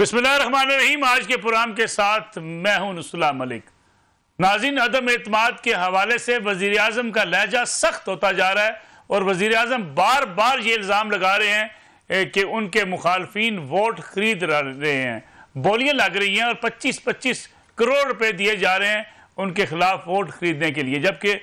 बिस्मिल्लाहिर्रहमानिर्रहीम। आज के प्रोग्राम के साथ मैं हूं नुसुल्लाह मलिक। नाज़रीन, अदम एतमाद के हवाले से वज़ीर आज़म का लहजा सख्त होता जा रहा है और वज़ीर आज़म बार बार ये इल्ज़ाम लगा रहे हैं कि उनके मुखालफीन वोट खरीद रहे हैं, बोलियां लग रही हैं और 25-25 करोड़ रुपए दिए जा रहे हैं उनके खिलाफ वोट खरीदने के लिए। जबकि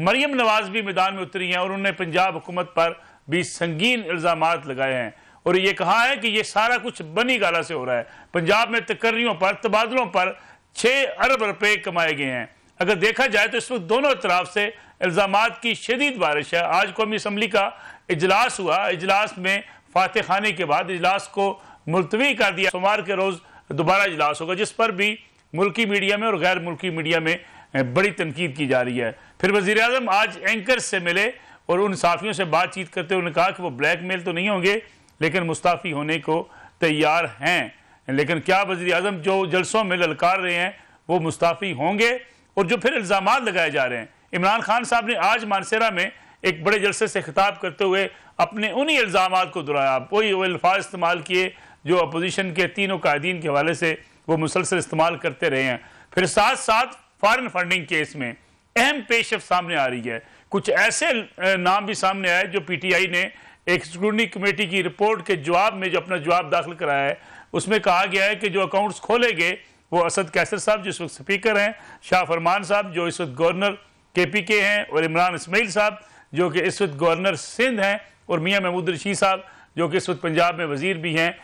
मरियम नवाज भी मैदान में उतरी हैं और उन्होंने पंजाब हुकूमत पर भी संगीन इल्ज़ामात लगाए हैं और ये कहा है कि ये सारा कुछ बनी गाला से हो रहा है। पंजाब में तकर्रियों पर, तबादलों पर 6 अरब रुपए कमाए गए हैं। अगर देखा जाए तो इस वक्त दोनों तरफ से इल्ज़ामात की शदीद बारिश है। आज कौमी असम्बली का इजलास हुआ, इजलास में फातह खाने के बाद इजलास को मुलतवी कर दिया। सोमवार के रोज़ दोबारा इजलास होगा जिस पर भी मुल्की मीडिया में और गैर मुल्की मीडिया में बड़ी तनकीद की जा रही है। फिर वज़ीर आज़म आज एंकर से मिले और उन साफियों से बातचीत करते हुए उन्होंने कहा कि वो ब्लैकमेल तो नहीं होंगे लेकिन मुस्ताफ़ी होने को तैयार हैं। लेकिन क्या वज़ीर आज़म जो जलसों में ललकार रहे हैं वो मुस्ताफ़ी होंगे? और जो फिर इल्ज़ामात लगाए जा रहे हैं, इमरान खान साहब ने आज मानसेरा में एक बड़े जलसे से खिताब करते हुए अपने उन्हीं इल्ज़ामात को दोहराया। वही वो अल्फाज इस्तेमाल किए जो अपोजिशन के तीनों कायदीन के हवाले से वो मुसलसल इस्तेमाल करते रहे हैं। फिर साथ साथ फॉरेन फंडिंग केस में अहम पेशरफ सामने आ रही है। कुछ ऐसे नाम भी सामने आए जो PTI ने एक स्क्रूटनी कमेटी की रिपोर्ट के जवाब में जो अपना जवाब दाखिल कराया है उसमें कहा गया है कि जो अकाउंट्स खोले गए वो असद कैसर साहब जो इस वक्त स्पीकर हैं, शाह फरमान साहब जो इस वक्त गवर्नर KPK हैं और इमरान इस्माइल साहब जो कि इस वक्त गवर्नर सिंध हैं और मियाँ महमूद रशीद साहब जो कि इस वक्त पंजाब में वजीर भी हैं,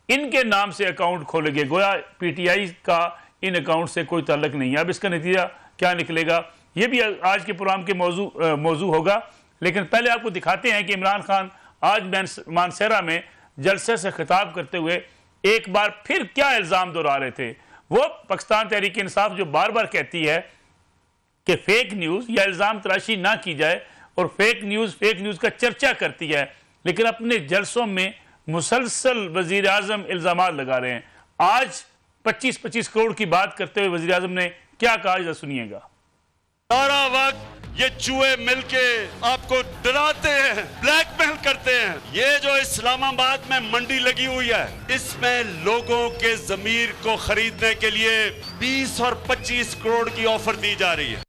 इनके नाम से अकाउंट खोले गए। गोया PTI का इन अकाउंट से कोई ताल्लुक नहीं है। अब इसका नतीजा क्या निकलेगा ये भी आज के प्रोग्राम के मौजू होगा। लेकिन पहले आपको दिखाते हैं कि इमरान खान आज मानसेरा में जलसे से खिताब करते हुए एक बार फिर क्या इल्ज़ाम दोहरा रहे थे। वो पाकिस्तान तहरीक इंसाफ जो बार बार कहती है कि फेक न्यूज़ या इल्ज़ाम तराशी ना की जाए और फेक न्यूज़ का चर्चा करती है, लेकिन अपने जलसों में मुसलसल वज़ीर आज़म इल्ज़ामात लगा रहे हैं। आज 25-25 करोड़ की बात करते हुए वज़ीर आज़म ने क्या कहा, जरा सुनिएगा। सारा वक्त ये चूहे मिलके आपको डराते हैं, ब्लैकमेल करते हैं। ये जो इस्लामाबाद में मंडी लगी हुई है इसमें लोगों के जमीर को खरीदने के लिए 20 और 25 करोड़ की ऑफर दी जा रही है।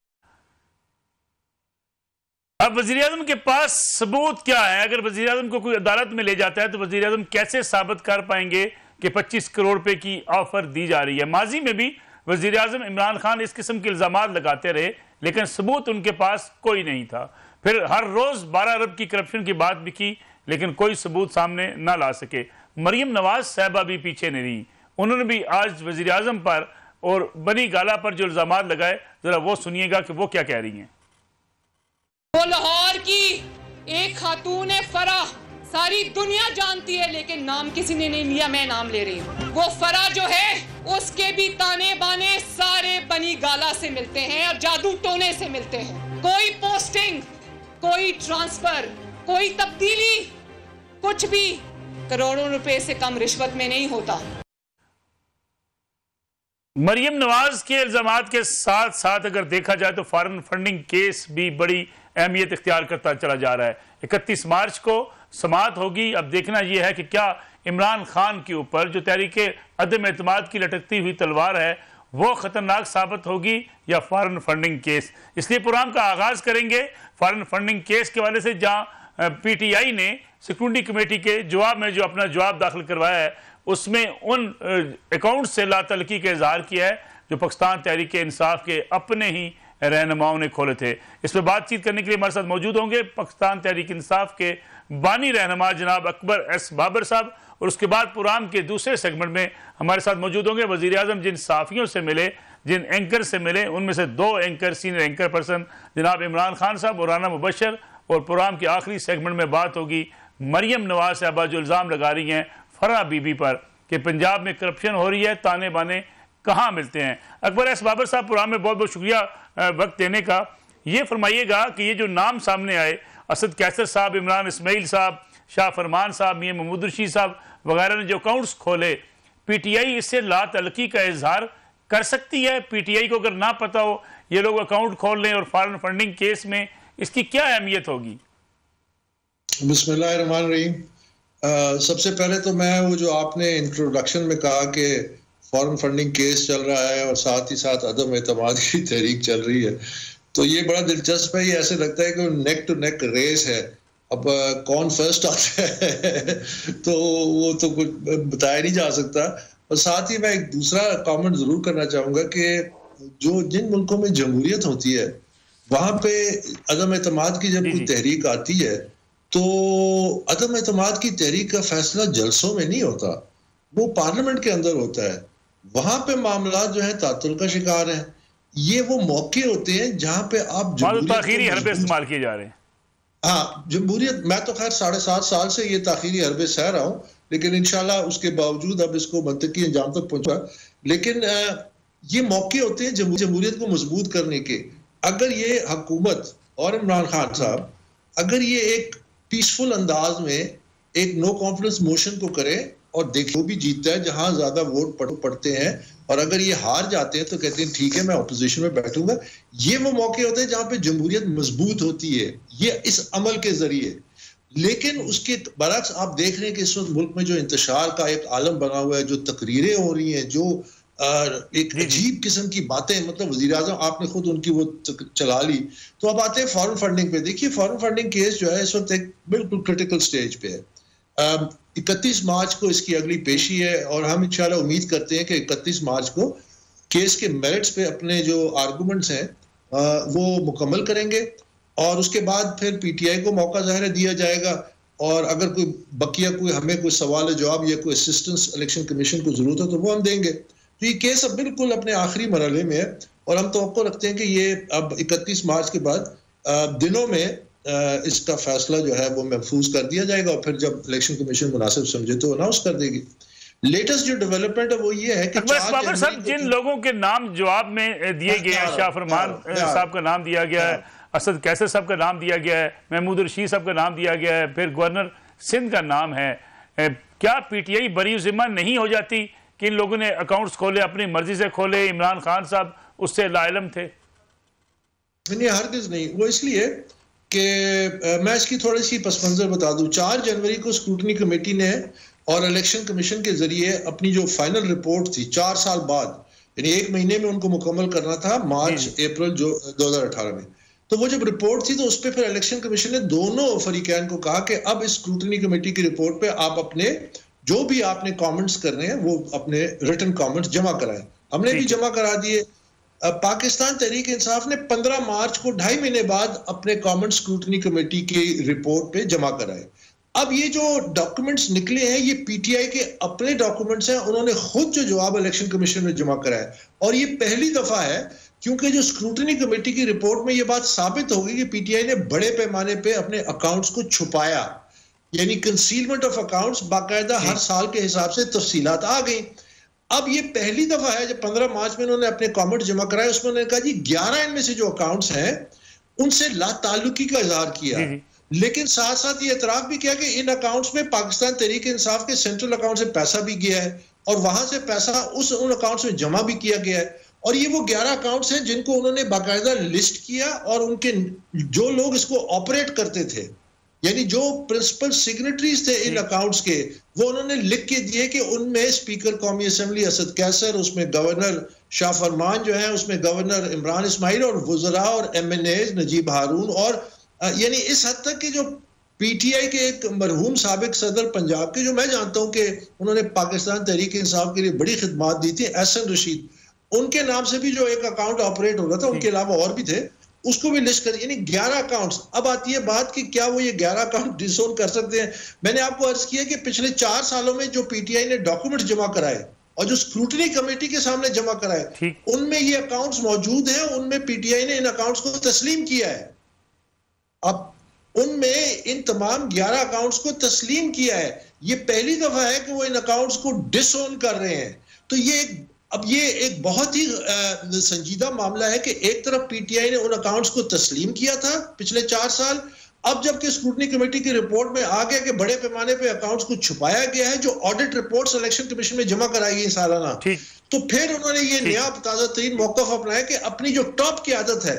अब वज़ीर आज़म के पास सबूत क्या है? अगर वज़ीर आज़म को कोई अदालत में ले जाता है तो वज़ीर आज़म कैसे साबित कर पाएंगे कि 25 करोड़ रुपए की ऑफर दी जा रही है? माजी में भी वज़ीर आज़म इमरान खान इस किस्म के इल्ज़ामात लगाते रहे लेकिन सबूत उनके पास कोई नहीं था। फिर हर रोज़ 12 अरब की करप्शन की बात भी की लेकिन कोई सबूत सामने ना ला सके। मरियम नवाज साहबा भी पीछे नहीं रही, उन्होंने भी आज वज़ीर आज़म पर और बनी गाला पर जो इल्ज़ामात लगाए, ज़रा वो सुनिएगा कि वो क्या कह रही हैं। वो लाहौर की एक खातून है फरा, सारी दुनिया जानती है लेकिन नाम किसी ने नहीं लिया, मैं नाम ले रही हूँ। वो फरा जो है उसके भी ताने बाने सारे बनी गाला से मिलते हैं और जादू टोने से मिलते हैं। कोई पोस्टिंग, कोई ट्रांसफर, कोई तब्दीली, कुछ भी करोड़ों रुपए से कम रिश्वत में नहीं होता। मरियम नवाज के इल्ज़ामात के साथ साथ अगर देखा जाए तो फॉरेन फंडिंग केस भी बड़ी अहमियत इख्तियार करता चला जा रहा है। 31 मार्च को समाअत होगी। अब देखना यह है कि क्या इमरान खान के ऊपर जो तहरीके अदम एतमाद की लटकती हुई तलवार है वो ख़तरनाक साबित होगी या फॉरेन फंडिंग केस। इसलिए प्रोग्राम का आगाज़ करेंगे फॉरेन फंडिंग केस के वाले से, जहाँ PTI ने सिक्योरिटी कमेटी के जवाब में जो अपना जवाब दाखिल करवाया है उसमें उन अकाउंट से लातलकी का इजहार किया है जो पाकिस्तान तहरीक इंसाफ के अपने ही रहनुमाओं ने खोले थे। इस पर बातचीत करने के लिए हमारे साथ मौजूद होंगे पाकिस्तान तहरीक इंसाफ के बानी रहनुमा जनाब अकबर S बाबर साहब और उसके बाद प्रोग्राम के दूसरे सेगमेंट में हमारे साथ मौजूद होंगे वज़ीर आज़म जिन साफ़ियों से मिले, जिन एंकर से मिले, उनमें से 2 एंकर सीनियर एंकर पर्सन जनाब इमरान खान साहब और राना मुबशर। और प्रोग्राम के आखिरी सेगमेंट में बात होगी मरियम नवाज साहबा जो इल्ज़ाम लगा रही हैं फरा बीबी पर कि पंजाब में करप्शन हो रही है, ताने बाने कहाँ मिलते हैं। अकबर S बाबर साहब, प्रोग्राम में बहुत बहुत शुक्रिया वक्त देने का। ये फरमाइएगा कि ये जो नाम सामने आए, असद कैसर साहब, इमरान इस्माइल साहब, शाह फरमान साहब, मियाँ महमूद रशीद साहब वगैरह ने जो अकाउंट्स खोले, PTI इससे लातलकी का इजहार कर सकती है? PTI को अगर ना पता हो ये लोग अकाउंट खोल लें और फॉरेन फंडिंग केस में इसकी क्या अहमियत होगी? बिस्मिल्लाहिर्रहमानिर्रहीम। सबसे पहले तो मैं वो जो आपने इंट्रोडक्शन में कहा कि फॉरेन फंडिंग केस चल रहा है और साथ ही साथ अदम एतमाद की तहरीक चल रही है, तो ये बड़ा दिलचस्प है। ये ऐसे लगता है कि नेक टू नेक रेस है, अब कौन फर्स्ट आता है तो वो तो कुछ बताया नहीं जा सकता। और साथ ही मैं एक दूसरा कमेंट जरूर करना चाहूंगा कि जो जिन मुल्कों में जमहूरियत होती है वहां पे अदम एतमाद की जब कोई तहरीक आती है तो अदम एतमाद की तहरीक का फैसला जलसों में नहीं होता, वो पार्लियामेंट के अंदर होता है। वहां पे मामला जो है तातुल का शिकार है। ये वो मौके होते हैं जहां पे आप ताखीरी हरबे इस्तेमाल किए जा रहे हैं। हाँ, जमहूरियत, मैं तो खैर 7.5 साल से ये ताखीरी हरबे सह रहा हूँ, लेकिन इंशाल्लाह उसके बावजूद अब इसको मंतकी अंजाम तक पहुंचा। लेकिन ये मौके होते हैं जमहूरियत को मजबूत करने के। अगर ये हुकूमत और इमरान खान साहब अगर ये एक पीसफुल अंदाज में एक नो कॉन्फिडेंस मोशन को करे और देखो भी जीतता है जहां ज्यादा वोट पड़ते हैं, और अगर ये हार जाते हैं तो कहते हैं ठीक है मैं अपोजिशन में बैठूंगा। ये वो मौके होते हैं जहां पे जमहूरियत मजबूत होती है, ये इस अमल के जरिए। लेकिन उसके बरक्स आप देख रहे हैं कि इस वक्त मुल्क में जो इंतशार का एक आलम बना हुआ है, जो तकरीरें हो रही हैं, जो एक अजीब किस्म की बातें, मतलब वजीर आज़म आपने खुद उनकी वो चला ली। तो अब आते हैं फॉरेन फंडिंग पे। देखिए फॉरेन फंडिंग केस जो है इस वक्त एक बिल्कुल क्रिटिकल स्टेज पे है। 31 मार्च को इसकी अगली पेशी है और हम इंशाल्लाह उम्मीद करते हैं कि 31 मार्च को केस के मेरिट्स पे अपने जो आर्गूमेंट्स हैं वो मुकम्मल करेंगे और उसके बाद फिर पीटीआई को मौका ज़ाहिर दिया जाएगा। और अगर कोई बकिया कोई हमें कोई सवाल जवाब या कोई असिस्टेंस इलेक्शन कमीशन को जरूरत है तो वो हम देंगे। तो ये केस अब बिल्कुल अपने आखिरी मरहले में है और हम तवक्को रखते हैं कि ये अब 31 मार्च के बाद दिनों में इसका फैसला जो है वो महफूज कर दिया जाएगा और फिर जब इलेक्शन कमीशन मुनासिब समझे तो अनाउंस कर देगी। लेटेस्ट जो डेवलपमेंट है वो ये है कि बाबर साहब जिन लोगों के नाम जवाब में दिए गए हैं, शाह फरमान साहब का नाम दिया गया है, असद कैसर साहब का नाम दिया गया है, महमूद रशीद साहब का नाम दिया गया है, फिर गवर्नर सिंध का नाम है, क्या पीटीआई बरी जिम्मा नहीं हो जाती कि इन लोगों ने अकाउंट्स खोले, अपनी मर्जी से खोले, इमरान खान साहब उससे लाइलम थे? नहीं, हरगिज़ नहीं। वो इसलिए कि मैं इसकी थोड़ी सी पस मंजर बता दूं। 4 जनवरी को स्क्रूटनी कमेटी ने और इलेक्शन कमीशन के जरिए अपनी जो फाइनल रिपोर्ट थी 4 साल बाद, यानी 1 महीने में उनको मुकम्मल करना था, मार्च अप्रैल जो 2018 में, तो वो जब रिपोर्ट थी तो उस पर फिर इलेक्शन कमीशन ने दोनों फरीकैन को कहा कि अब इस स्क्रूटनी कमेटी की रिपोर्ट पे आप अपने जो भी आपने कमेंट्स करने हैं वो अपने रिटन कमेंट्स जमा कराएं। हमने भी जमा करा दिए। पाकिस्तान तहरीक इंसाफ ने 15 मार्च को 2.5 महीने बाद अपने कमेंट स्क्रूटनी कमेटी की रिपोर्ट पे जमा कराए। अब ये जो डॉक्यूमेंट्स निकले हैं ये पीटीआई के अपने डॉक्यूमेंट्स हैं, उन्होंने खुद जो जवाब इलेक्शन कमीशन में जमा कराया और ये पहली दफा है क्योंकि जो स्क्रूटनी कमेटी की रिपोर्ट में ये बात साबित होगी कि पीटीआई ने बड़े पैमाने पे अपने अकाउंट्स को छुपाया, यानी कंसीलमेंट ऑफ अकाउंट्स, बाकायदा हर साल के हिसाब से तफसीलात आ गई। अब ये पहली दफा है जब 15 मार्च में उन्होंने अपने कमेंट जमा कराए, उसमें उन्होंने कहा जी 11 इनमें से जो अकाउंट्स हैं उनसे लाताल्लुकी का इजहार किया, लेकिन साथ साथ ये एतराफ भी किया कि इन अकाउंट्स में पाकिस्तान तहरीक इंसाफ के सेंट्रल अकाउंट से पैसा भी गया है और वहां से पैसा उन अकाउंट्स में जमा भी किया गया है। और ये वो 11 अकाउंट्स हैं जिनको उन्होंने बाकायदा लिस्ट किया और उनके जो लोग इसको ऑपरेट करते थे, यानी जो प्रिंसिपल सिग्नेटरीज थे इन अकाउंट्स के, वो उन्होंने लिख के दिए कि उनमें स्पीकर कौमी असेंबली असद कैसर, उसमें गवर्नर शाह फरमान जो है, उसमें गवर्नर इमरान इस्माइल और वुज़रा और एमएनएज नजीब हारून, और यानी इस हद तक कि जो पीटीआई के एक मरहूम साबिक सदर पंजाब के, जो मैं जानता हूं कि उन्होंने पाकिस्तान तहरीक इंसाफ के लिए बड़ी खिदमात दी थी, एहसन रशीद, उनके नाम से भी जो एक अकाउंट ऑपरेट हो रहा था, उनके अलावा और भी थे, उसको भी लिस्ट कर, यानी 11 अकाउंट्स। अब आती है बात कि क्या वो ये 11 अकाउंट डिसोन कर सकते हैं? मैंने आपको अर्ज किया कि पिछले 4 सालों में जो पीटीआई ने डॉक्यूमेंट जमा कराए और जो स्क्रूटनी कमेटी के सामने जमा कराए, उनमें ये अकाउंट्स मौजूद हैं, उनमें पीटीआई ने इन अकाउंट्स को तस्लीम किया है। अब उनमें इन तमाम 11 अकाउंट्स को तस्लीम किया है। ये पहली दफा है कि वो इन अकाउंट्स को डिसोन कर रहे हैं। तो ये एक बहुत ही संजीदा मामला है कि एक तरफ पीटीआई ने उन अकाउंट्स को तस्लीम किया था पिछले 4 साल, अब जबकि स्क्रूटनी कमेटी की रिपोर्ट में आ गया कि बड़े पैमाने पे अकाउंट्स को छुपाया गया है, जो ऑडिट रिपोर्ट्स इलेक्शन कमीशन में जमा कराई गई सालाना, तो फिर उन्होंने ये नया ताजा तरीन मौकफ अपनाया कि अपनी जो टॉप की आदत है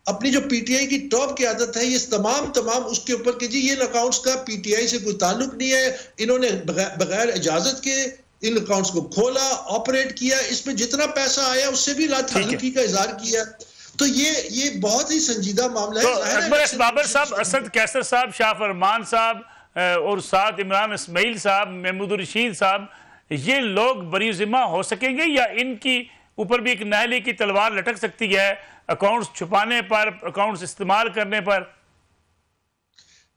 अपनी जो पीटीआई की टॉप की आदत है, ये तमाम उसके ऊपर कि जी ये अकाउंट्स का पीटीआई से कोई ताल्लुक नहीं है, इन्होंने बगैर इजाजत के इन अकाउंट्स को खोला, ऑपरेट किया, इसमें जितना पैसा आया उससे भी लाताल्लुकी का इजहार किया। तो ये बहुत ही संजीदा मामला है। तो अकबर एस बाबर साहब, असद कैसर साहब, शाह फरमान साहब और साथ इमरान इस्माइल साहब, महमूद रशीद साहब, ये लोग बरी जिम्मा हो सकेंगे या इनकी ऊपर भी एक न्यायालय की तलवार लटक सकती है अकाउंट्स छुपाने पर, अकाउंट्स इस्तेमाल करने पर?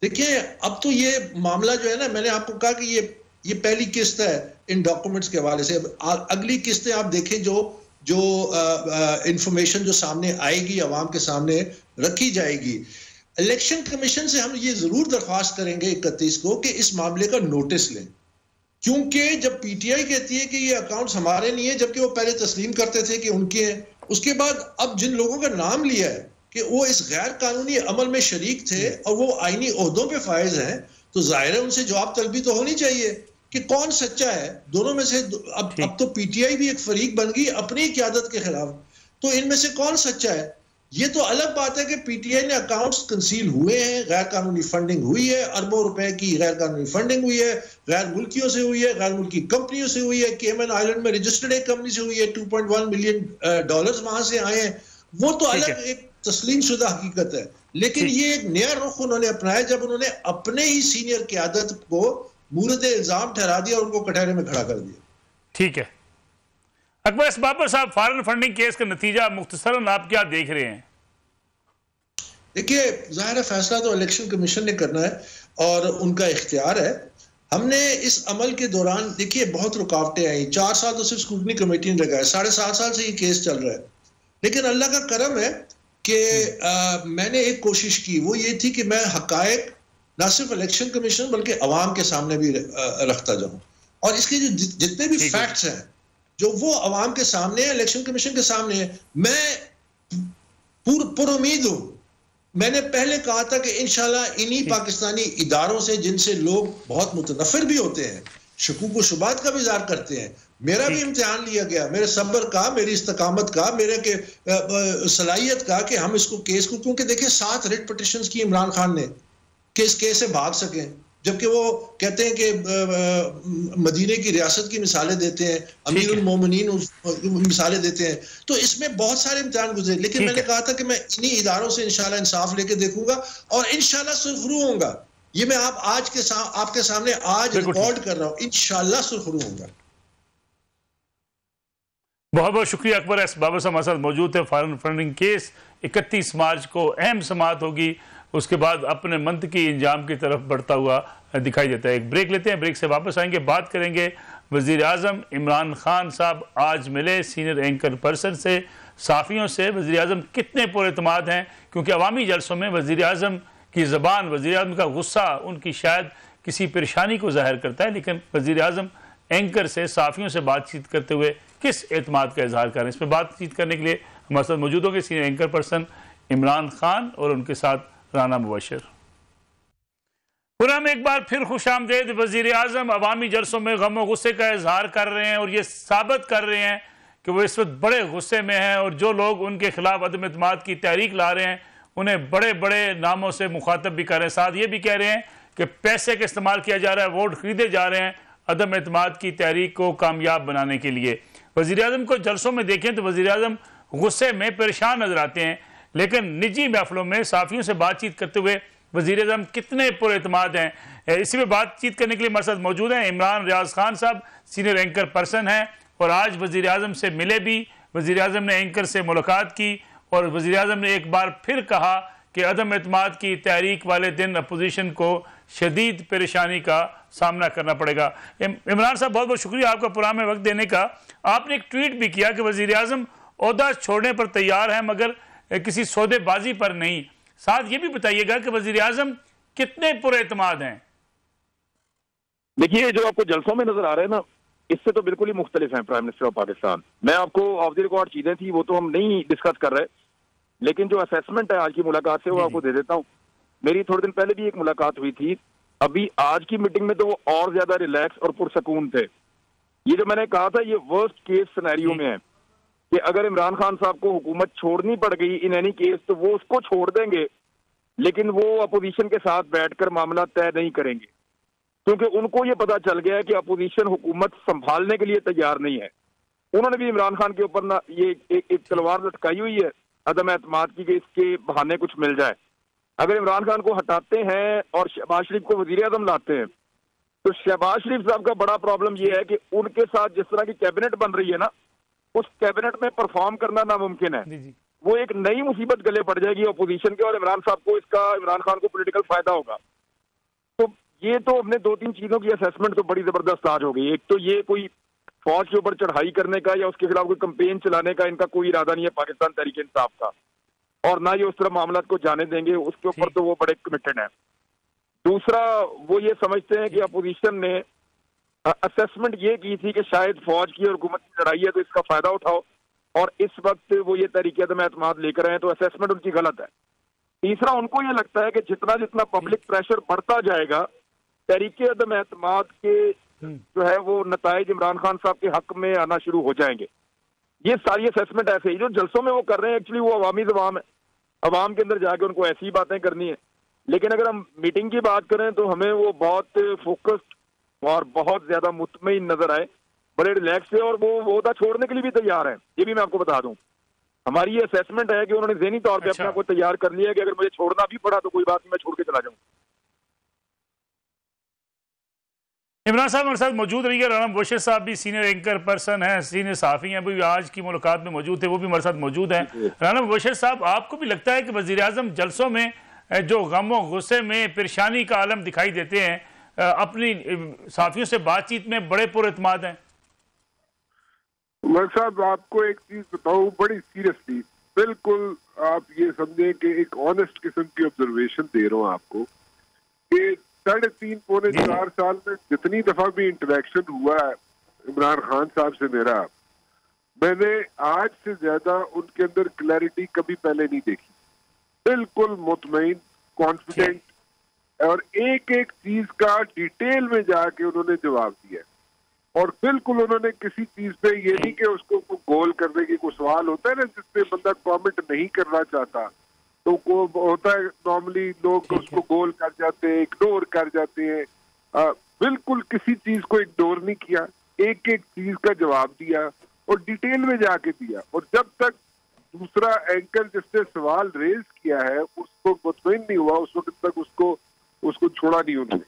देखिए, अब तो ये मामला जो है ना, मैंने आपको कहा कि ये पहली किस्त है इन डॉक्यूमेंट्स के हवाले से। अगली किस्तें आप देखें जो इंफॉर्मेशन जो सामने आएगी, अवाम के सामने रखी जाएगी। इलेक्शन कमीशन से हम ये जरूर दरख्वास्त करेंगे 31 को कि इस मामले का नोटिस लें, क्योंकि जब पीटीआई कहती है कि ये अकाउंट्स हमारे नहीं है, जबकि वो पहले तस्लीम करते थे कि उनके हैं, उसके बाद अब जिन लोगों का नाम लिया है कि वो इस गैर कानूनी अमल में शरीक थे और वो आईनी ओहदों पे फायज हैं, तो जाहिर है उनसे जवाब तलबी तो होनी चाहिए कि कौन सच्चा है दोनों में से। अब तो पीटीआई भी एक फरीक बन गई अपनी क़यादत के खिलाफ, तो इनमें से कौन सच्चा है? ये तो अलग बात है कि पीटीआई ने अकाउंट्स कंसील हुए हैं, गैर कानूनी फंडिंग हुई है, अरबों रुपए की गैर कानूनी फंडिंग हुई है, गैर मुल्कियों से हुई है, गैर मुल्की कंपनियों से हुई है, केमन आइलैंड में रजिस्टर्ड एक कंपनी से हुई है, $2.1 मिलियन वहां से आए हैं। वो तो अलग एक तस्लीम शुदा हकीकत है, लेकिन ये एक नया रुख उन्होंने अपनाया जब उन्होंने अपने ही सीनियर क़यादत को मूरद इल्जाम ठहरा दिया और उनको कटहरे में खड़ा कर दिया। ठीक है अकबर एस बाबर साहब, फॉरेन फंडिंग केस का नतीजा मुख्तसरन आप क्या देख रहे हैं? देखिए, जाहिर फैसला तो इलेक्शन कमीशन ने करना है और उनका इख्तियार है। हमने इस अमल के दौरान देखिए बहुत रुकावटें आई, 4 साल तो सिर्फ स्क्रूटनी कमेटी ने लगाया, 7.5 साल से ये केस चल रहा है, लेकिन अल्लाह का करम है कि मैंने एक कोशिश की, वो ये थी कि मैं हकायक ना सिर्फ इलेक्शन कमीशन बल्कि अवाम के सामने भी रखता जाऊं, और इसके जो जितने भी फैक्ट्स हैं जो वो अवाम के सामने है, इलेक्शन कमीशन के सामने है, मैं पुरुमीद हूं। मैंने पहले कहा था कि इंशाल्लाह इन्हीं पाकिस्तानी इदारों से जिनसे लोग बहुत मुतनफिर भी होते हैं, शकूक व शुबात का भी इज़हार करते हैं, मेरा भी इम्तिहान लिया गया, मेरे सब्र का, मेरी इस्तकामत का, मेरे के सलाहियत का कि हम इसको केस को, क्योंकि देखिए 7 रिट पिटिशंस की इमरान खान ने कि इस केस से भाग सकें, जबकि वो कहते हैं कि मदीने की रियासत की मिसालें देते हैं, अमीरुल मोमिनीन मिसालें देते हैं, तो इसमें बहुत सारे इम्तिहान गुजरे, लेकिन मैंने कहा था कि मैं इन्हीं इदारों से इंशाल्लाह इंसाफ लेके देखूंगा और इंशाल्लाह सुरखरू होऊंगा। ये मैं आपके सामने आज रिकॉर्ड कर रहा हूँ, इंशाल्लाह सुरखरू होऊंगा। बहुत बहुत शुक्रिया अकबर एस बाबर साहब हमारे साथ मौजूद है। फॉरेन फंडिंग केस 31 मार्च को अहम समाअत होगी, उसके बाद अपने मंतकी इंजाम की तरफ बढ़ता हुआ दिखाई देता है। एक ब्रेक लेते हैं, ब्रेक से वापस आएंगे, बात करेंगे वज़ीर आज़म इमरान खान साहब आज मिले सीनियर एंकर पर्सन से, साफ़ियों से। वज़ीर आज़म कितने पुरएतमाद हैं, क्योंकि अवामी जलसों में वज़ीर आज़म की ज़बान, वज़ीर आज़म का गुस्सा उनकी शायद किसी परेशानी को ज़ाहिर करता है, लेकिन वज़ीर आज़म एंकर से, साफ़ियों से बातचीत करते हुए किस एतमाद का इजहार करें, इस पर बातचीत करने के लिए हमारे साथ मौजूद होंगे senior anchor person Imran Khan और उनके साथ राना मुबशर। पुनः एक बार फिर खुश आमदेद। वज़ीर आज़म अवामी जलसों में गम और गुस्से का इजहार कर रहे हैं और ये साबित कर रहे हैं कि वो इस वक्त बड़े गुस्से में हैं और जो लोग उनके खिलाफ अदम एतमाद की तहरीक ला रहे हैं उन्हें बड़े बड़े नामों से मुखातब भी कर रहे हैं। साथ ये भी कह रहे हैं कि पैसे का इस्तेमाल किया जा रहा है, वोट खरीदे जा रहे हैं अदम एतमाद की तहरीक को कामयाब बनाने के लिए। वज़ीर आज़म को जलसों में देखें तो वज़ीर आज़म गुस्से में परेशान नजर आते हैं, लेकिन निजी महफिलों में साफ़ियों से बातचीत करते हुए वज़ीर आज़म कितने पुरएतमाद हैं। इसी में बातचीत करने के लिए हमारे साथ मौजूद हैं इमरान रियाज खान साहब, सीनियर एंकर पर्सन हैं और आज वज़ीर आज़म से मिले भी। वज़ीर आज़म ने एंकर से मुलाकात की और वज़ीर आज़म ने एक बार फिर कहा कि अदम एतमाद की तहरीक वाले दिन अपोजिशन को शदीद परेशानी का सामना करना पड़ेगा। इमरान साहब, बहुत बहुत शुक्रिया आपका प्रोग्राम में वक्त देने का। आपने एक ट्वीट भी किया कि वज़ीर आज़म ओहदा छोड़ने पर तैयार हैं मगर किसी सौदेबाजी पर नहीं। साथ ये भी बताइएगा कि वज़ीर आज़म कितने पुरएतमाद हैं। देखिए, जो आपको जलसों में नजर आ रहे हैं ना, इससे तो बिल्कुल ही मुख्तलिफ हैं प्राइम मिनिस्टर ऑफ पाकिस्तान। मैं आपको ऑफ द रिकॉर्ड चीजें थी वो तो हम नहीं डिस्कस कर रहे, लेकिन जो असेसमेंट है आज की मुलाकात से वो आपको दे देता हूँ। मेरी थोड़े दिन पहले भी एक मुलाकात हुई थी, अभी आज की मीटिंग में तो वो और ज्यादा रिलैक्स और पुरसकून थे। ये जो मैंने कहा था ये वर्स्ट केस सिनेरियो में है कि अगर इमरान खान साहब को हुकूमत छोड़नी पड़ गई इन एनी केस तो वो उसको छोड़ देंगे, लेकिन वो अपोजिशन के साथ बैठकर मामला तय नहीं करेंगे, क्योंकि उनको ये पता चल गया है कि अपोजिशन हुकूमत संभालने के लिए तैयार नहीं है। उन्होंने भी इमरान खान के ऊपर ना ये एक तलवार लटकाई हुई है अदम एतमाद की कि इसके बहाने कुछ मिल जाए। अगर इमरान खान को हटाते हैं और शहबाज शरीफ को वजीर आजम लाते हैं तो शहबाज शरीफ साहब का बड़ा प्रॉब्लम यह है कि उनके साथ जिस तरह की कैबिनेट बन रही है ना, उस कैबिनेट में परफॉर्म करना नामुमकिन है। वो एक नई मुसीबत गले पड़ जाएगी अपोजिशन के और इमरान साहब को इमरान खान को पॉलिटिकल फायदा होगा। तो ये तो अपने 2-3 चीजों की असेसमेंट तो बड़ी जबरदस्त आज हो गई। एक तो ये कोई फौज के ऊपर चढ़ाई करने का या उसके खिलाफ कोई कैंपेन चलाने का इनका कोई इरादा नहीं है पाकिस्तान तहरीक इंसाफ का, और ना ये उस तरह मामला को जाने देंगे, उसके ऊपर तो वो बड़े कमिटेड है। दूसरा, वो ये समझते हैं कि अपोजिशन ने असेसमेंट ये की थी कि शायद फौज की और हुकूमत की लड़ाई है तो इसका फायदा उठाओ, और इस वक्त वो ये तरीके अदम एतमाद लेकर आए, तो असेसमेंट उनकी गलत है। तीसरा, उनको ये लगता है कि जितना जितना पब्लिक प्रेशर बढ़ता जाएगा तरीके अदम एतमाद के जो है वो नताइज इमरान खान साहब के हक में आना शुरू हो जाएंगे। ये सारी असेसमेंट ऐसे ही जो जलसों में वो कर रहे हैं, एक्चुअली वो अवामी ज़बान है, अवाम के अंदर जाके उनको ऐसी बातें करनी है। लेकिन अगर हम मीटिंग की बात करें तो हमें वो बहुत फोकस्ड और बहुत ज्यादा मुतमईन नजर आए, बड़े रिलैक्स है, और वो वोदा छोड़ने के लिए भी तैयार है। ये भी मैं आपको बता दूं, हमारी ये असेसमेंट है कि उन्होंने ज़हनी तौर पे अपने आप को तैयार कर लिया है कि अगर मुझे छोड़ना भी पड़ा तो कोई बात नहीं, मैं छोड़ के चला जाऊं। इमरान साहब हमारे साथ मौजूद रहिए। राना मुबशर साहब भी सीनियर एंकर पर्सन हैं, सीनियर सहाफ़ी हैं, भी आज की मुलाकात में मौजूद थे, वो भी हमारे साथ मौजूद हैं। राना मुबशर साहब, आपको भी लगता है कि वज़ीर आज़म जलसों में जो गम और गुस्से में परेशानी का आलम दिखाई देते हैं, अपनी सहाफ़ियों से बातचीत में बड़े पुरएतमाद हैं? मलिक साहब, आपको एक चीज बताऊं बड़ी सीरियसली, बिल्कुल आप ये समझें कि एक ऑनेस्ट किस्म की ऑब्जर्वेशन दे रहा हूं आपको कि 3.5-4 साल में जितनी दफा भी इंटरेक्शन हुआ है इमरान खान साहब से मेरा, मैंने आज से ज्यादा उनके अंदर क्लैरिटी कभी पहले नहीं देखी। बिल्कुल मुतमईन, कॉन्फिडेंट, और एक एक चीज का डिटेल में जाके उन्होंने जवाब दिया, और बिल्कुल उन्होंने किसी चीज पे ये नहीं कि उसको गोल करने की कोई सवाल होता है ना जिसपे बंदा कमेंट नहीं करना चाहता, तो को होता है नॉर्मली लोग उसको गोल कर जाते हैं, इग्नोर कर जाते हैं। बिल्कुल किसी चीज को इग्नोर नहीं किया, एक एक चीज का जवाब दिया और डिटेल में जाके दिया। और जब तक दूसरा एंकर जिसने सवाल रेज किया है उसको मुतमईन नहीं हुआ, उस वक्त तक उसको छोड़ा नहीं उन्होंने।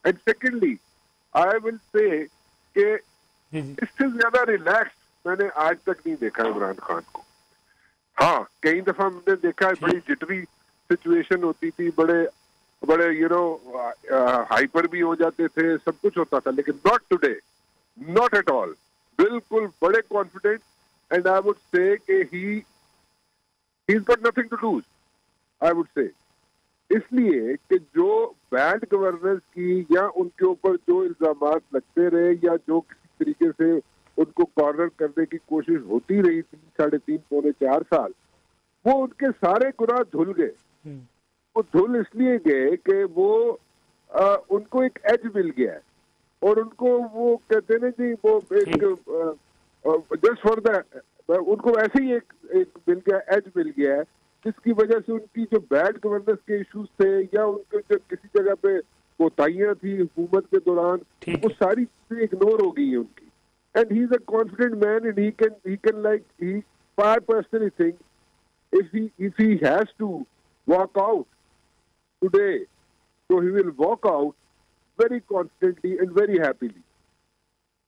And secondly, I will say कि इससे ज्यादा रिलैक्स मैंने आज तक नहीं देखा इमरान खान को। हाँ, कई दफा हमने देखा है बड़ी जिटरी सिचुएशन होती थी, बड़े हाइपर भी हो जाते थे, सब कुछ होता था, लेकिन not today, not at all. बिल्कुल बड़े confident, and I would say कि he is got nothing to lose, I would say. इसलिए कि जो बैड गवर्नेंस की या उनके ऊपर जो इल्जामात लगते रहे या जो किसी तरीके से उनको कॉर्नर करने की कोशिश होती रही थी 3.5-4 साल, वो उनके सारे गुनाह धुल गए। वो धुल इसलिए गए कि वो उनको एक एज मिल गया है, और उनको वो कहते हैं जी वो एक जस्ट फॉर द उनको ऐसे ही एक मिल गया, एज मिल गया है, जिसकी वजह से उनकी जो बैड गवर्नेंस के इश्यूज थे या उनके जो किसी जगह पे कोताहियां थी हुकूमत के दौरान, वो सारी चीजें इग्नोर हो गई है उनकी। And he's a confident man, and he can I personally think if he has to walk out today, so he will walk out very confidently and very happily.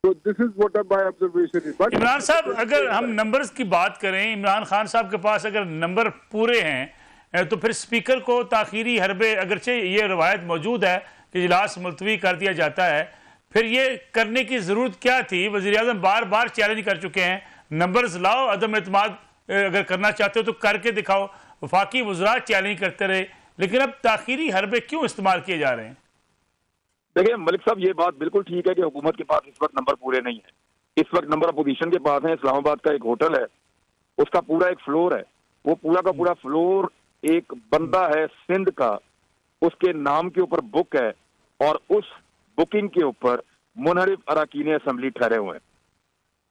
So this is what my observation is. But Imran साहब, अगर हम numbers की बात करें, इमरान खान साहब के पास अगर number पूरे हैं तो फिर स्पीकर को ताखीरी हरबे, अगरचे ये रवायत मौजूद है कि इजलास मुलतवी कर दिया जाता है, फिर ये करने की जरूरत क्या थी? वज़ीर आज़म बार बार चैलेंज कर चुके हैं, नंबर्स लाओ, अदम एतमाद अगर करना चाहते हो तो करके दिखाओ। वफाकी वज़रा चैलेंज करते रहे, लेकिन अब ताखीरी हरबे क्यों इस्तेमाल किए जा रहे हैं? देखिए मलिक साहब, ये बात बिल्कुल ठीक है कि हुकूमत के पास इस वक्त नंबर पूरे नहीं है। इस वक्त नंबर अपोजिशन के पास है। इस्लामाबाद का एक होटल है, उसका पूरा एक फ्लोर है, वो पूरा का पूरा फ्लोर एक बंदा है सिंध का, उसके नाम के ऊपर बुक है, और उस बुकिंग के ऊपर मुनहरिफ अरकान असेंबली ठहरे हुए हैं।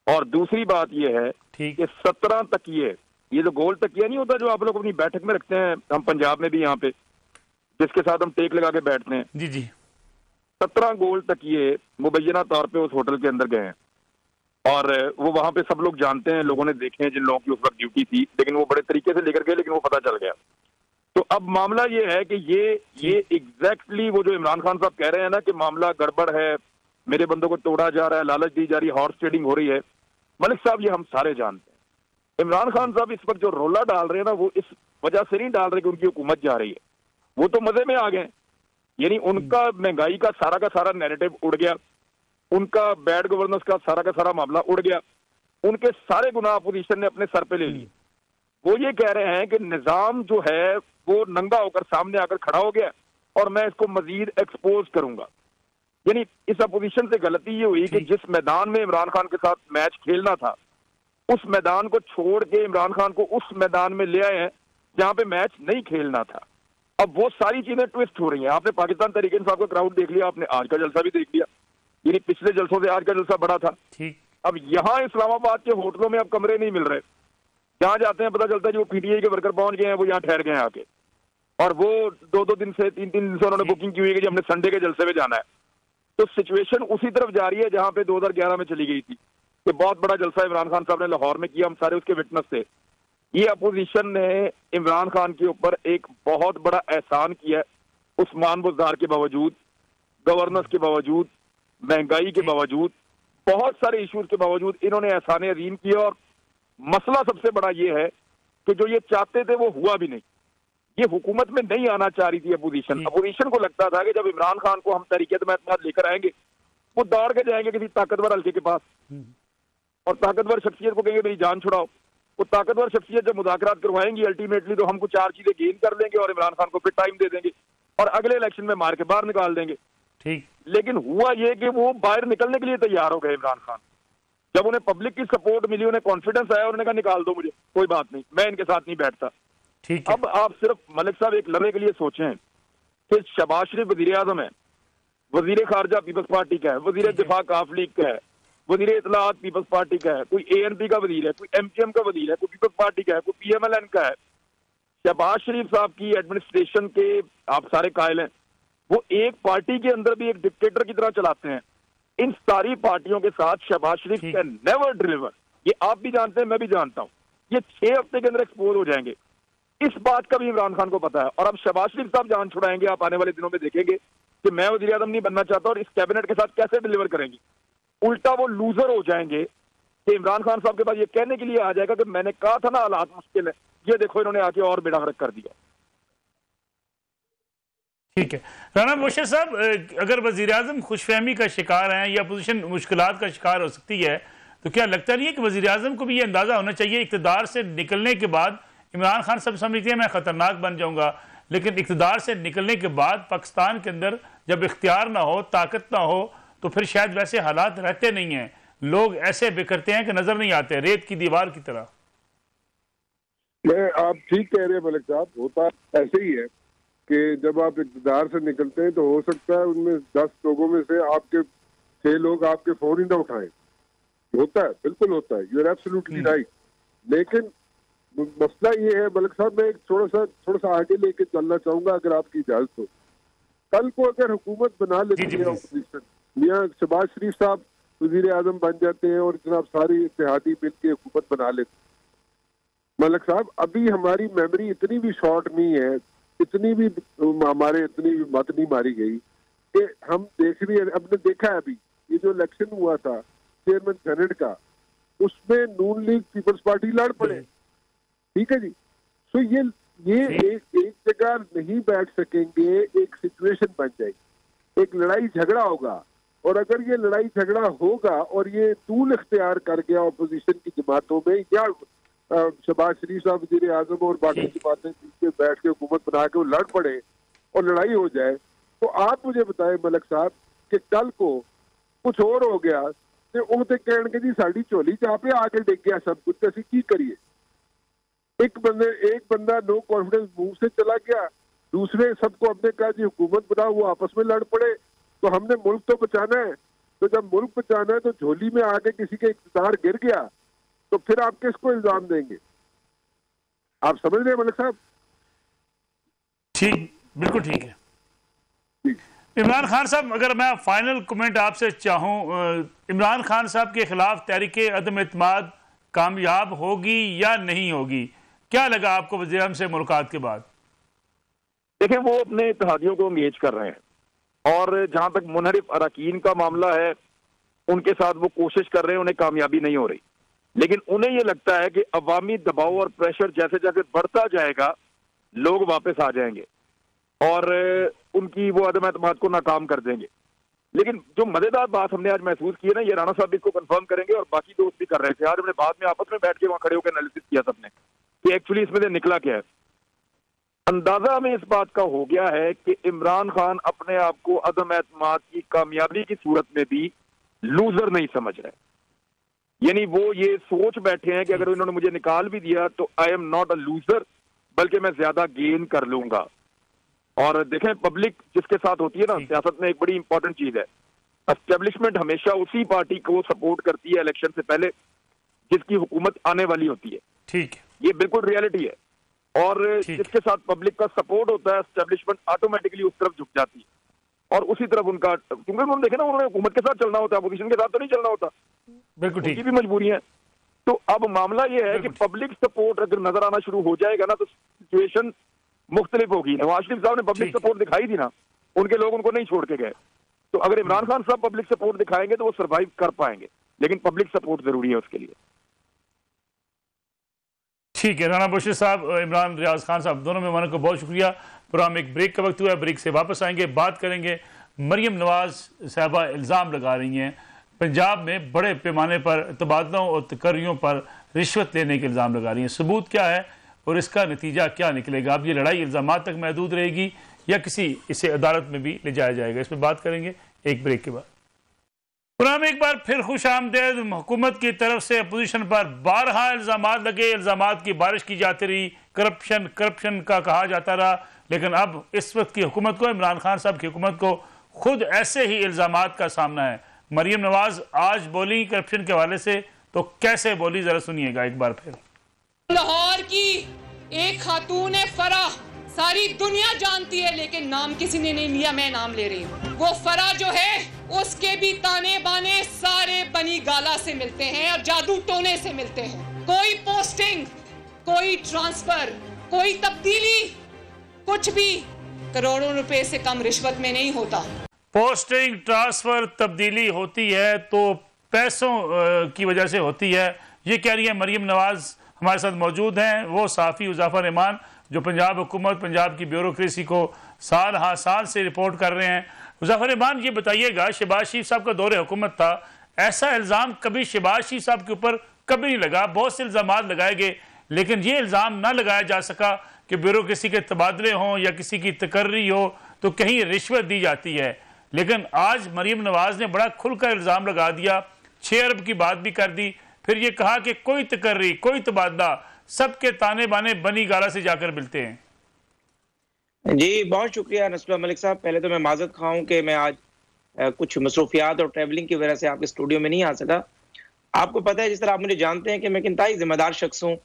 और दूसरी बात यह है कि 17 तकिए, ये जो गोल तकिया नहीं होता जो आप लोग अपनी बैठक में रखते हैं, हम पंजाब में भी यहाँ पे जिसके साथ हम टेक लगा के बैठते हैं, जी जी, 17 गोल तकिए मुबैना तौर पे उस होटल के अंदर गए हैं और वो वहां पे सब लोग जानते हैं, लोगों ने देखे हैं जिन लोगों की उस वक्त ड्यूटी थी, लेकिन वो बड़े तरीके से लेकर गए, लेकिन वो पता चल गया। तो अब मामला ये है कि ये एग्जैक्टली वो जो इमरान खान साहब कह रहे हैं ना कि मामला गड़बड़ है, मेरे बंदों को तोड़ा जा रहा है, लालच दी जा रही है, हॉर्स ट्रेडिंग हो रही है, मलिक साहब ये हम सारे जानते हैं। इमरान खान साहब इस वक्त जो रोला डाल रहे हैं ना, वो इस वजह से नहीं डाल रहे कि उनकी हुकूमत जा रही है, वो तो मजे में आ गए, यानी उनका महंगाई का सारा नैरेटिव उड़ गया, उनका बैड गवर्नेंस का सारा मामला उड़ गया, उनके सारे गुनाह अपोजिशन ने अपने सर पे ले लिए। वो ये कह रहे हैं कि निजाम जो है वो नंगा होकर सामने आकर खड़ा हो गया और मैं इसको मजीद एक्सपोज करूंगा। यानी इस अपोजिशन से गलती ये हुई कि जिस मैदान में इमरान खान के साथ मैच खेलना था, उस मैदान को छोड़ के इमरान खान को उस मैदान में ले आए हैं जहां पे मैच नहीं खेलना था। अब वो सारी चीजें ट्विस्ट हो रही हैं। आपने पाकिस्तान तहरीक इंसाफ का क्राउड देख लिया, आपने आज का जलसा भी देख लिया, यानी पिछले जलसों से आज का जलसा बड़ा था। अब यहाँ इस्लामाबाद के होटलों में अब कमरे नहीं मिल रहे, जहां जाते हैं पता चलता है जो पीटीआई के वर्कर पहुंच गए हैं वो यहाँ ठहर गए हैं आके, और वो 2-2 दिन से 3-3 दिन से उन्होंने बुकिंग की हुई है कि हमने संडे के जलसे में जाना है। तो सिचुएशन उसी तरफ जा रही है जहां पे 2011 में चली गई थी कि बहुत बड़ा जलसा इमरान खान साहब ने लाहौर में किया, हम सारे उसके विटनेस थे। ये अपोजिशन ने इमरान खान के ऊपर एक बहुत बड़ा एहसान किया है, उस्मान बुज़दार के बावजूद, गवर्नेंस के बावजूद, महंगाई के बावजूद, बहुत सारे इश्यूज के बावजूद इन्होंने एहसान अजीम किया। और मसला सबसे बड़ा ये है कि जो ये चाहते थे वो हुआ भी नहीं। ये हुकूमत में नहीं आना चाह रही थी अपोजिशन। अपोजिशन को लगता था कि जब इमरान खान को हम तहरीक-ए-एतमाद लेकर आएंगे, वो दौड़ के जाएंगे किसी ताकतवर हल्के के पास और ताकतवर शख्सियत को कहेंगे मेरी जान छुड़ाओ। वो ताकतवर शख्सियत जब मुज़ाकरात करवाएंगी अल्टीमेटली तो हमको 4 चीजें गेन कर लेंगे और इमरान खान को फिर टाइम दे देंगे और अगले इलेक्शन में मार के बाहर निकाल देंगे। ठीक, लेकिन हुआ ये कि वो बाहर निकलने के लिए तैयार हो गए इमरान खान। जब उन्हें पब्लिक की सपोर्ट मिली, उन्हें कॉन्फिडेंस आया, उन्होंने कहा निकाल दो मुझे, कोई बात नहीं, मैं इनके साथ नहीं बैठता। ठीक, अब आप सिर्फ मलिक साहब एक लम्हे के लिए सोचें कि शहबाज शरीफ वजीर आजम है, वजीर खारजा पीपल्स पार्टी का है, वजीर दिफा काफ लीग का है, वजीर इतलात पीपल्स पार्टी का है, कोई ANP का वजीर है, कोई MKM का वजीर है, कोई पीपल्स पार्टी का है, कोई PMLN का है। शहबाज शरीफ साहब की एडमिनिस्ट्रेशन के आप सारे कायल हैं, वो एक पार्टी के अंदर भी एक डिक्टेटर की तरह चलाते हैं। इन सारी पार्टियों के साथ शहबाज शरीफ कैन नेवर डिलीवर, ये आप भी जानते हैं, मैं भी जानता हूं। ये 6 हफ्ते के अंदर एक्सपोज हो जाएंगे, इस बात का भी इमरान खान को पता है। और अब शहबाज शरीफ साहब जान छुड़ाएंगे, आप आने वाले दिनों में देखेंगे कि मैं वजीर आज़म नहीं बनना चाहता और इस कैबिनेट के साथ कैसे डिलीवर करेंगे। उल्टा वो लूजर हो जाएंगे कि इमरान खान साहब के पास ये कहने के लिए आ जाएगा कि मैंने कहा था ना हालात मुश्किल है, ये देखो इन्होंने आके और बेड़ा गर्क कर दिया। ठीक है राना मोशर साहब, अगर वजीर आज़म खुशफहमी का शिकार हैं या अपोजिशन मुश्किलात का शिकार हो सकती है, तो क्या लगता नहीं है कि वजीर आज़म को भी ये अंदाज़ा होना चाहिए इक़्तिदार से निकलने के बाद इमरान खान सब समझते हैं मैं ख़तरनाक बन जाऊंगा, लेकिन इक़्तिदार से निकलने के बाद पाकिस्तान के अंदर जब इख्तियार ना हो, ताकत ना हो, तो फिर शायद वैसे हालात रहते नहीं हैं, लोग ऐसे बिखरते हैं कि नजर नहीं आते, रेत की दीवार की तरह। मैं आप ठीक कह रहे हैं मलिक साहब, होता ऐसे ही है कि जब आप इक़्तिदार से निकलते हैं तो हो सकता है उनमें 10 लोगों में से आपके 6 लोग आपके फोन ही ना उठाएं। होता है, बिल्कुल होता है, यू आर एब्सोल्युटली राइट। लेकिन मसला ये है मलिक साहब, मैं एक थोड़ा सा आगे लेके चलना चाहूंगा अगर आपकी इजाजत हो। कल को अगर हुकूमत बना लेती है अपोजिशन, मियां शहबाज शरीफ साहब वजीर आजम बन जाते हैं और जनाब सारी इत्तेहादी मिल के हुकूमत बना लेते। मलिक साहब अभी हमारी मेमोरी इतनी भी शॉर्ट नहीं है, इतनी भी हमारे इतनी भी मत नहीं मारी गई कि हम देख रही है। हमने देखा है अभी ये जो इलेक्शन हुआ था चेयरमैन सेनेट का, उसमें नून लीग पीपल्स पार्टी लड़ पड़े, ठीक है जी। सो ये एक जगह नहीं बैठ सकेंगे, एक सिचुएशन बन जाएगी, एक लड़ाई झगड़ा होगा। और अगर ये लड़ाई झगड़ा होगा और ये तूल इख्तियार कर गया अपोजिशन की जमातों में, या शहबाज शरीफ साहब वजीर आजम और बाकी जमातें पीछे बैठ के हुकूमत बना के वो लड़ पड़े और लड़ाई हो जाए, तो आप मुझे बताएं मलिक साहब कि कल को कुछ और हो गया तो उनसे कहेंगे जी साड़ी झोली जहाँ पे आके डिग गया सब कुछ, तो असं की करिए। एक बंदा नो कॉन्फिडेंस मूव से चला गया, दूसरे सबको हमने कहा जी हुकूमत बनाओ, वो आपस में लड़ पड़े, तो हमने मुल्क तो बचाना है, तो जब मुल्क बचाना है तो झोली में आके किसी के इक़्तिदार गिर गया तो फिर आप किसको इल्जाम देंगे? आप समझ रहे हैं मलिक साहब? ठीक, बिल्कुल ठीक है। इमरान खान साहब, अगर मैं फाइनल कमेंट आपसे चाहूं, इमरान खान साहब के खिलाफ तहरीक अदम एतमाद कामयाब होगी या नहीं होगी? क्या लगा आपको वज़ीर-ए-आज़म से मुलाकात के बाद? देखिए, वो अपने इत्तेहादियों को एंगेज कर रहे हैं और जहां तक मुनहरिफ अरकान का मामला है उनके साथ वो कोशिश कर रहे हैं, उन्हें कामयाबी नहीं हो रही। लेकिन उन्हें ये लगता है कि अवामी दबाव और प्रेशर जैसे जैसे बढ़ता जाएगा लोग वापस आ जाएंगे और उनकी वो अदम एतमाद को नाकाम कर देंगे। लेकिन जो मजेदार बात हमने आज महसूस की है ना, ये राणा साहब भी इसको कंफर्म करेंगे और बाकी दोस्त भी कर रहे थे। आज हमने बाद में आपस में बैठ के वहां खड़े होकर एनालिसिस किया सबने कि एक्चुअली इसमें से निकला क्या है। अंदाजा हमें इस बात का हो गया है कि इमरान खान अपने आप को अदम एतमाद की कामयाबी की सूरत में भी लूजर नहीं समझ रहे। यानी वो ये सोच बैठे हैं कि अगर इन्होंने मुझे निकाल भी दिया तो I am not a loser, बल्कि मैं ज्यादा गेन कर लूंगा। और देखें, पब्लिक जिसके साथ होती है ना सियासत में, एक बड़ी इंपॉर्टेंट चीज है, एस्टेब्लिशमेंट हमेशा उसी पार्टी को सपोर्ट करती है इलेक्शन से पहले जिसकी हुकूमत आने वाली होती है। ठीक है, ये बिल्कुल रियलिटी है। और जिसके साथ पब्लिक का सपोर्ट होता है, एस्टेब्लिशमेंट ऑटोमेटिकली उस तरफ झुक जाती है और उसी तरफ उनका, क्योंकि उन्होंने देखे ना, उन्होंने हुकूमत के साथ चलना होता है, अपोजिशन के साथ तो नहीं चलना होता। बिल्कुल ठीक, उनकी भी मजबूरी है। तो अब मामला ये है कि पब्लिक सपोर्ट अगर नजर आना शुरू हो जाएगा ना तो सिचुएशन मुख्तलिफ होगी। नवाज शरीफ साहब ने पब्लिक सपोर्ट दिखाई थी ना, उनके लोग उनको नहीं छोड़ के गए। तो अगर इमरान खान साहब पब्लिक सपोर्ट दिखाएंगे तो वो सर्वाइव कर पाएंगे, लेकिन पब्लिक सपोर्ट जरूरी है उसके लिए। ठीक है, राना बुशर साहब, इमरान रियाज खान साहब, दोनों मेहमानों को बहुत शुक्रिया। प्रोग्राम एक ब्रेक का वक्त हुआ है, ब्रेक से वापस आएंगे, बात करेंगे। मरियम नवाज साहबा इल्ज़ाम लगा रही हैं पंजाब में बड़े पैमाने पर तबादलों और तकर्रियों पर रिश्वत लेने के इल्ज़ाम लगा रही हैं। सबूत क्या है और इसका नतीजा क्या निकलेगा? अब ये लड़ाई इल्ज़ामात तक महदूद रहेगी या इसे अदालत में भी ले जाया जाएगा? इस पर बात करेंगे एक ब्रेक के बाद। प्रोग्राम एक बार फिर खुश आमदेद। हुकूमत की तरफ से अपोजिशन पर बारहा इल्ज़ामात लगे, इल्ज़ामात की बारिश की जाती रही, करप्शन का कहा जाता रहा। लेकिन अब इस वक्त की हुकूमत को, इमरान खान साहब की हुकूमत को खुद ऐसे ही इल्ज़ामात का सामना है। मरियम नवाज आज बोली करप्शन के हवाले से, तो कैसे बोली जरा सुनिएगा एक बार फिर। लाहौर की एक खातून फराह सारी दुनिया जानती है, लेकिन नाम किसी ने नहीं लिया, मैं नाम ले रही हूँ। वो फराह जो है उसके भी ताने बाने सारे बनी गाला से मिलते हैं और जादू टोने से मिलते हैं। कोई पोस्टिंग, कोई ट्रांसफर, कोई तब्दीली, कुछ भी करोड़ों रुपए से कम रिश्वत में नहीं होता। पोस्टिंग, ट्रांसफर, तब्दीली होती है तो पैसों की वजह से होती है, ये कह रही है मरियम नवाज। हमारे साथ मौजूद हैं वो सहाफ़ी उज़ाफ़र रहमान, जो पंजाब हुकूमत, पंजाब की ब्यूरोक्रेसी को साल हाँ साल से रिपोर्ट कर रहे हैं। उज़ाफ़र रहमान, ये बताइएगा, शहबाज शरीफ साहब का दौरे हुकूमत था, ऐसा इल्ज़ाम कभी शहबाज शरीफ साहब के ऊपर कभी नहीं लगा। बहुत से इल्ज़ाम लगाए गए, लेकिन ये इल्ज़ाम ना लगाया जा सका कि ब्यूरोक्रेसी के तबादले हों या किसी की तकर्री हो तो कहीं रिश्वत दी जाती है। लेकिन आज मरियम नवाज ने बड़ा खुलकर इल्ज़ाम लगा दिया, 6 अरब की बात भी कर दी, फिर ये कहा कि कोई तकर्री, कोई तबादला, सबके ताने बाने बनी गाला से जाकर मिलते हैं। जी बहुत शुक्रिया नसरुल्लाह मलिक साहब। पहले तो मैं माजरत खाऊं कि मैं आज कुछ मसरूफियात और ट्रैवलिंग की वजह से आपके स्टूडियो में नहीं आ सका। आपको पता है, जिस तरह आप मुझे जानते हैं कि मैं इंतहाई जिम्मेदार शख्स हूँ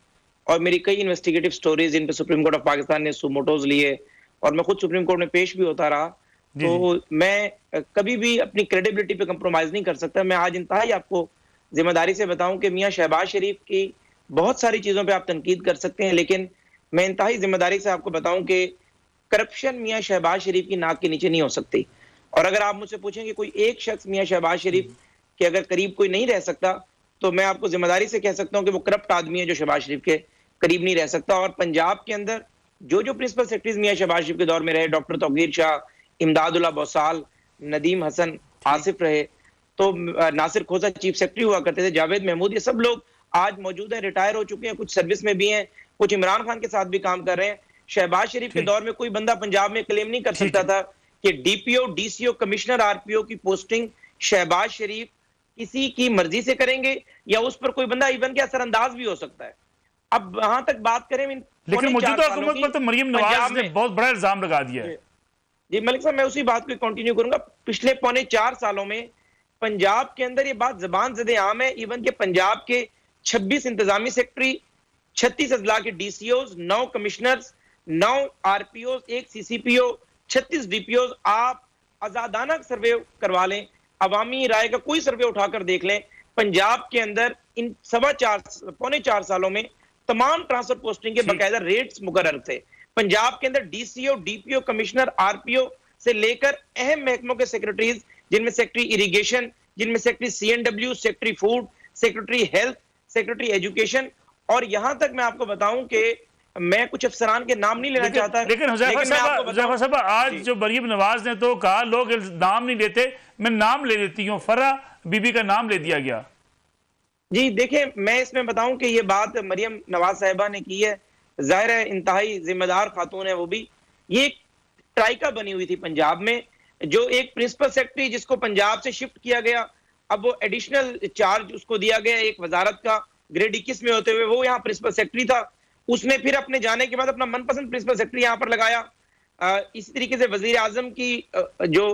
और मेरी कई इन्वेस्टिगेटिव स्टोरीज इन पर सुप्रीम कोर्ट ऑफ पाकिस्तान ने सुमोटोज लिए और मैं खुद सुप्रीम कोर्ट में पेश भी होता रहा। तो मैं कभी भी अपनी क्रेडिबिलिटी पे कंप्रोमाइज नहीं कर सकता। मैं आज इंतहाई आपको जिम्मेदारी से बताऊं कि मियां शहबाज शरीफ की बहुत सारी चीजों पे आप तनकीद कर सकते हैं, लेकिन मैं इंतहाई जिम्मेदारी से आपको बताऊं कि करप्शन मियां शहबाज शरीफ की नाक के नीचे नहीं हो सकती। और अगर आप मुझसे पूछें कि कोई एक शख्स मियां शहबाज शरीफ के अगर करीब कोई नहीं रह सकता, तो मैं आपको जिम्मेदारी से कह सकता हूं कि वो करप्ट आदमी है जो शहबाज शरीफ के करीब नहीं रह सकता। और पंजाब के अंदर जो प्रिंसिपल सेक्रेटरीज मियां शहबाज शरीफ के दौर में रहे, डॉक्टर तौकीर शाह, इमदादुल्लाह बौसाल, नदीम हसन, आसिफ रहे, तो नासिर खोसा चीफ सेक्रेटरी हुआ करते थे, जावेद महमूद, ये सब लोग आज मौजूद हैं, रिटायर हो चुके हैं, कुछ सर्विस में भी हैं, कुछ इमरान खान के साथ भी काम कर रहे हैं। शहबाज शरीफ के दौर में कोई बंदा पंजाब में क्लेम नहीं कर सकता था कि डीपीओ, डीसीओ, कमिश्नर आरपीओ की पोस्टिंग शहबाज शरीफ किसी की मर्जी से करेंगे या उस पर कोई बंदा इवन के असरअंदाज भी हो सकता है। अब वहां तक बात करें, लेकिन मौजूदा हुकूमत पर तो मरियम नवाज ने बहुत बड़ा इल्जाम लगा दिया है। जी मलिक साहब, मैं उसी बात को कंटिन्यू करूंगा। पिछले 4.25 सालों में पंजाब के अंदर ये बात जबान ज़दे आम है। इवन के पंजाब के 26 इंतजामी सेक्रेटरी, 36 अजला के DCOs, 9 commissioners, 9 RPOs, 1 CCPO, 36 DPOs, आप आजादाना सर्वे करवा लें, अवामी राय का कोई सर्वे उठाकर देख लें, पंजाब के अंदर इन 4.25 सालों में तमाम ट्रांसफर पोस्टिंग के बाकायदा रेट्स मुकर्रर थे। पंजाब के अंदर DCO, DPO, कमिश्नर, RPO से लेकर अहम महकमों के सेक्रेटरीज, जिनमें सेक्रेटरी इरिगेशन, जिनमें secretary CNW, secretary food, secretary health, secretary education, और यहां तक मैं आपको बताऊं कि मैं कुछ अफसरान के नाम नहीं लेना चाहता, लेकिन हुज़ैफा साहब आज जो मरियम नवाज ने तो कहा लोग नाम नहीं लेते, मैं नाम ले लेती हूँ, फरा बीबी का नाम ले दिया गया। जी देखें, मैं इसमें बताऊं कि ये बात मरियम नवाज साहिबा ने की है, जाहिर है इंतहाई जिम्मेदार खातून है वो भी। ये एक ट्राइका बनी हुई थी पंजाब में, जो एक प्रिंसिपल सेक्रेटरी जिसको पंजाब से शिफ्ट किया गया, अब वो एडिशनल चार्ज उसको दिया गया एक वजारत का, ग्रेड 21 में होते हुए वो यहाँ प्रिंसिपल सेक्रेटरी था। उसने फिर अपने जाने के बाद अपना मनपसंद प्रिंसिपल सेक्रेटरी यहाँ पर लगाया। इसी तरीके से वजीर आजम की जो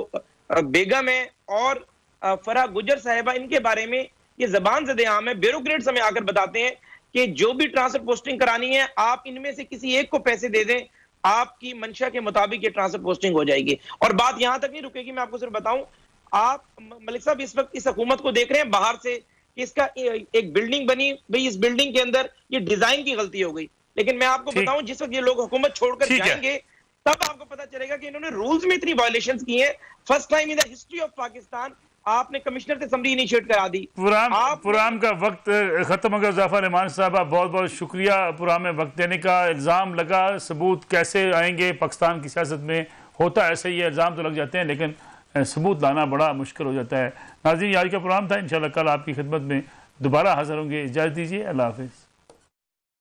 बेगम है और फरा गुजर साहिबा, इनके बारे में ये जबान ज़दे आम है। ब्यूरोक्रेट्स हमें आकर बताते हैं कि जो भी ट्रांसफर पोस्टिंग करानी है, आप इनमें से किसी एक को पैसे दे दें, आपकी मंशा के मुताबिक ये ट्रांसफर पोस्टिंग हो जाएगी। और बात यहां तक नहीं रुकेगी, मैं आपको सिर्फ बताऊं, आप मलिक साहब इस वक्त इस हुकूमत को देख रहे हैं बाहर से, इसका एक बिल्डिंग बनी, भाई इस बिल्डिंग के अंदर ये डिजाइन की गलती हो गई, लेकिन मैं आपको बताऊं जिस वक्त ये लोग हुकूमत छोड़कर जाएंगे तब आपको पता चलेगा कि इन्होंने रूल्स में इतनी वायलेशंस की हैं। First time in the history of Pakistan आपने कमिश्नर से समरी इनिशिएट करा दी। प्रोग्राम का वक्त खत्म हो गया। ज़फ़र रहमान साहब बहुत बहुत शुक्रिया प्रोग्राम में वक्त देने का। इल्ज़ाम लगा, सबूत कैसे आएंगे, पाकिस्तान की सियासत में होता ऐसे ही है, इल्ज़ाम तो लग जाते हैं लेकिन सबूत लाना बड़ा मुश्किल हो जाता है। नाज़रीन, आज का प्रोग्राम था, इंशाल्लाह कल आपकी खिदमत में दोबारा हाजिर होंगे। इजाज़त दीजिए, अल्लाह हाफ़िज़।